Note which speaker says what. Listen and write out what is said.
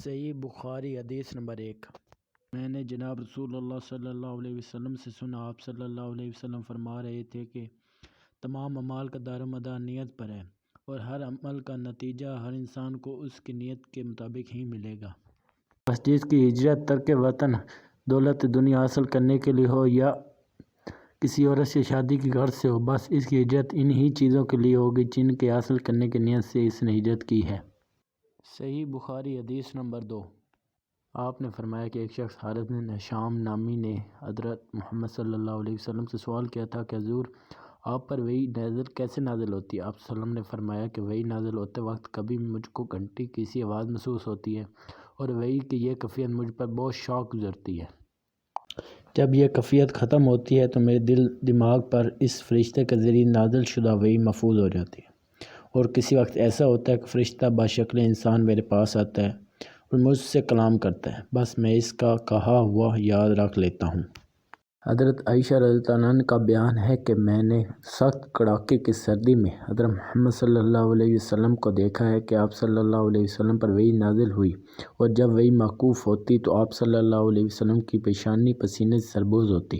Speaker 1: صحیح بخاری حدیث نمبر 1۔ میں نے جناب رسول اللہ صلی اللہ علیہ وسلم سے سنا، آپ صلی اللہ علیہ وسلم فرما رہے تھے کہ تمام اعمال کا دارومدار نیت پر ہے، اور ہر عمل کا نتیجہ ہر انسان کو اس کی نیت کے مطابق ہی ملے گا۔ بس جس کی ہجرت ترک وطن دولت دنیا حاصل کرنے کے لیے ہو یا کسی عورت سے شادی کی غرض سے ہو، بس اس کی ہجرت انہی چیزوں کے لیے ہوگی جن کے حاصل کرنے کی نیت سے اس نے ہجرت کی ہے۔ صحیح بخاری حدیث نمبر 2۔ آپ نے فرمایا کہ ایک شخص حارث بن ہشام نامی نے حضرت محمد صلی اللہ علیہ وسلم سے سوال کیا تھا کہ حضور، آپ پر وحی کیسے نازل ہوتی ہے؟ آپ صلی اللہ علیہ وسلم نے فرمایا کہ وحی نازل ہوتے وقت کبھی مجھ کو گھنٹی کی سی آواز محسوس ہوتی ہے، اور وحی کی یہ کیفیت مجھ پر بہت شوق گزرتی ہے۔ جب یہ کیفیت ختم ہوتی ہے تو میرے دل دماغ پر اس فرشتے کے ذریعے نازل شدہ وحی محفوظ ہو جاتی ہے، اور کسی وقت ایسا ہوتا ہے کہ فرشتہ بشکل انسان میرے پاس آتا ہے اور مجھ سے کلام کرتا ہے، بس میں اس کا کہا ہوا یاد رکھ لیتا ہوں۔ حضرت عائشہ رضی اللہ عنہا کا بیان ہے کہ میں نے سخت کڑاکے کی سردی میں حضرت محمد صلی اللہ علیہ وسلم کو دیکھا ہے کہ آپ صلی اللہ علیہ وسلم پر وحی نازل ہوئی، اور جب وحی موقوف ہوتی تو آپ صلی اللہ علیہ وسلم کی پیشانی پسینے سے سربوز ہوتی۔